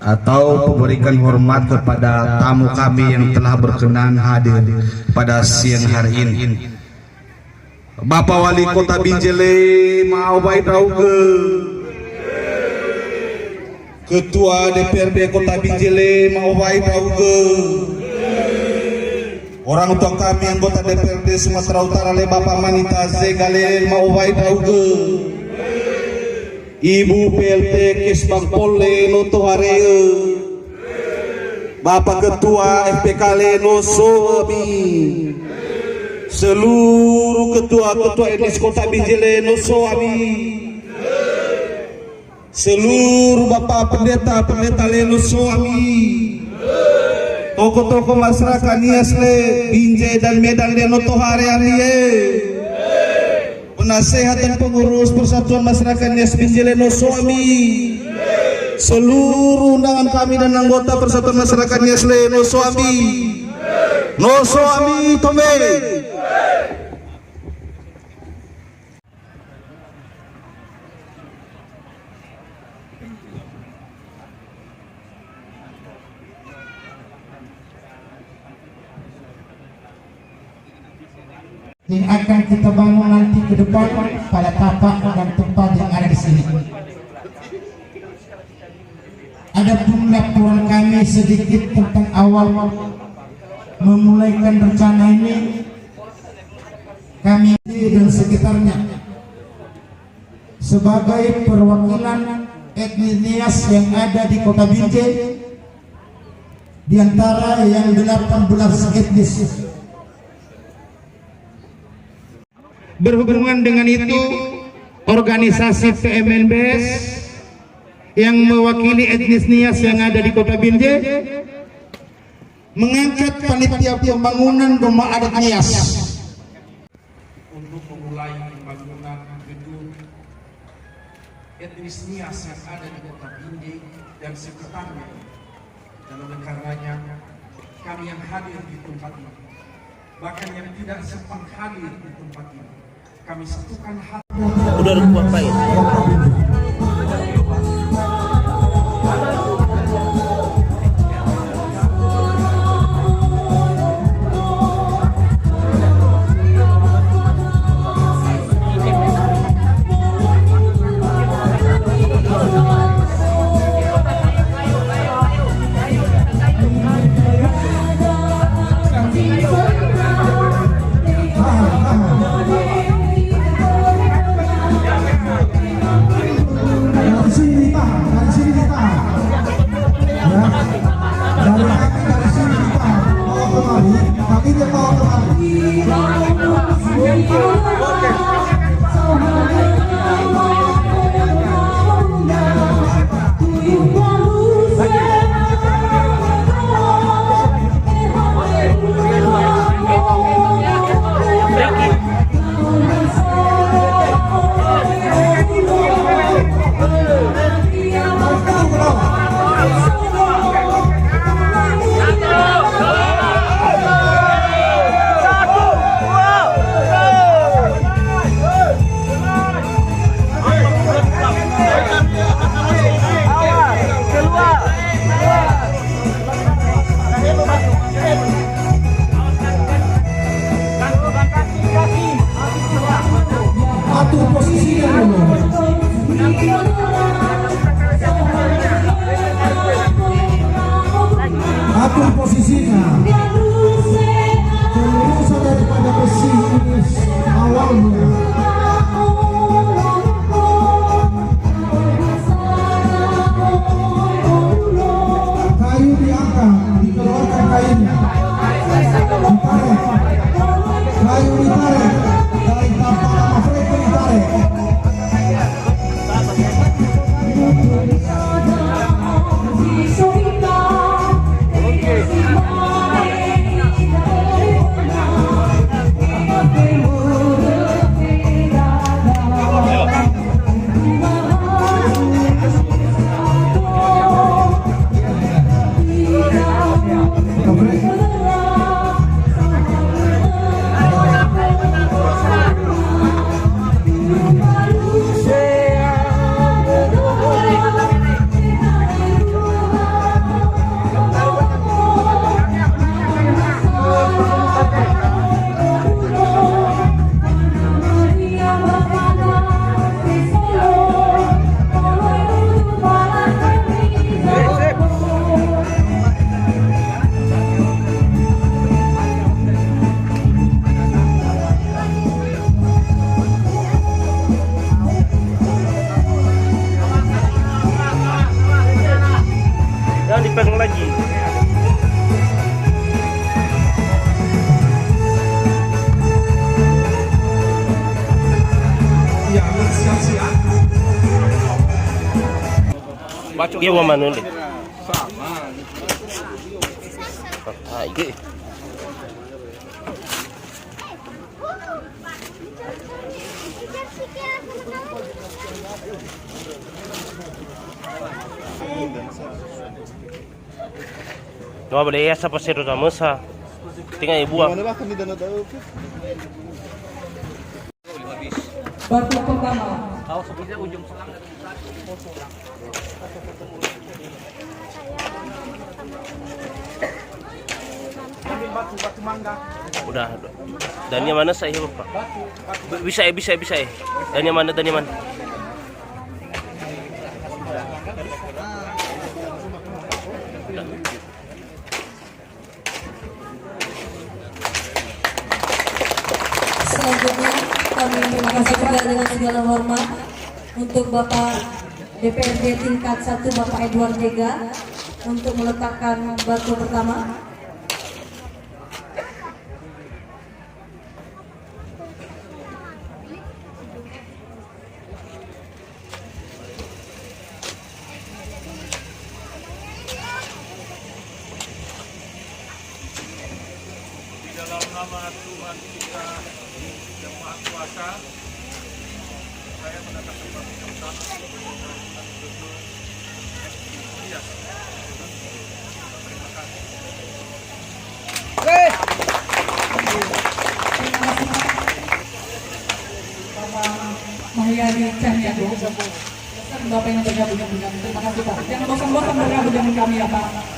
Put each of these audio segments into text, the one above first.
atau memberikan hormat kepada tamu kami yang telah berkenan hadir pada siang hari ini. Bapak Wali Kota Binjai mau baik rauge, Ketua DPRD Kota Binjai mau baik rauge, orang tua kami anggota DPRD Sumatera Utara le Bapak Manita Zegale mau baik rauge, Ibu PLT Kisbang Pole Noto Hareu, Bapak Ketua FPK Leno Sobi, seluruh ketua-ketua etnis Kota Binjai Leno Sobi, seluruh Bapak pendeta Leno Sobi, tokoh-tokoh masyarakat Nias le Binjai dan Medan Leno Tohare Amie, penasehat dan pengurus Persatuan Masyarakat Nias Binjai Leno Soami, seluruh undangan kami dan anggota Persatuan Masyarakat Nias Leno Soami, no Soami Tome. yang akan kita bangun nanti ke depan pada tapak dan tempat yang ada di sini. Adapun laporan kami sedikit tentang awal memulaikan rencana ini, kami dan sekitarnya sebagai perwakilan etnis Nias yang ada di Kota Binjai, di antara yang 18 etnis. Berhubungan dengan itu, organisasi PMNBS yang mewakili etnis Nias yang ada di Kota Binjai mengangkat panitia pembangunan rumah adat Nias untuk memulai pembangunan gedung etnis Nias yang ada di Kota Binjai dan sekitarnya. Dan oleh karenanya kami yang hadir di tempat ini, bahkan yang tidak sempat hadir di tempat ini, kami satukan hati. Udah kuat baik. lempeng lagi. Ya, bersiap-siap. Dia mau mana nih? Ah, ini. No boleh ya sa pasero na mesa. Tinggal ibu. Batu pertama. Batu mangga. Udah. Dan yang mana saya lupa. Bisa. Dan yang mana? Selanjutnya kami terima kasih juga dengan segala hormat untuk Bapak DPRD tingkat 1 Bapak Edward Jega untuk meletakkan batu pertama. Dalam nama Tuhan kita yang Maha Kuasa, saya menetapkan batu pertama. Terima kasih. Bapak Mahyadi Cahyago, Bapak yang bergabung dengan kami. Terima kasih Pak. Jangan bosan-bosan bergabung dengan kami ya Pak.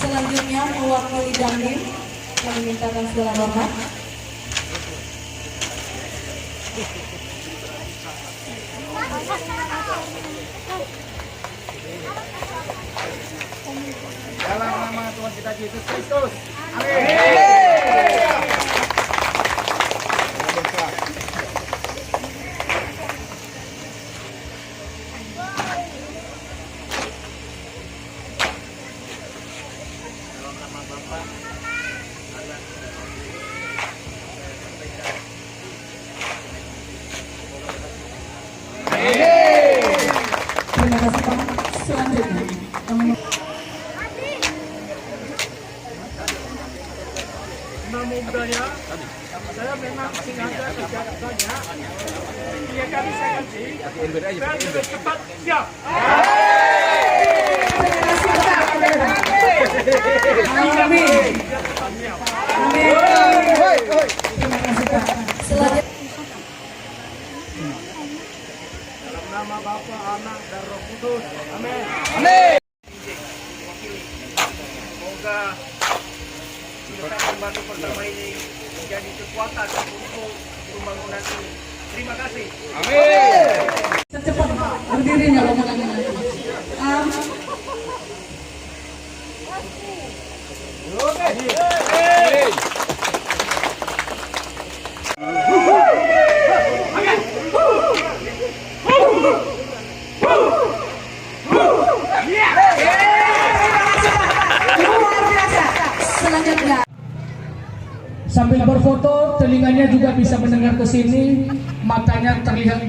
Selanjutnya mewakili Dandim, kami mintakan segala hormat. Dalam nama Tuhan kita Yesus Kristus. Terima kasih Pak. Selanjutnya kami Namo Buddhaya. Saya memang sengaja kerja saja. 3 kali saya ganti. Dan lebih cepat siap. Amin. Terima kasih Pak. Selanjutnya Dalam nama Bapa, Anak, dan Roh Kudus. Amin. Semoga letakkan batu pertama ini menjadi kekuatan untuk pembangunan ini. Terima kasih. secepat berdirinya rombongan ini. Selanjutnya Sambil berfoto, telinganya juga bisa mendengar ke sini, matanya terlihat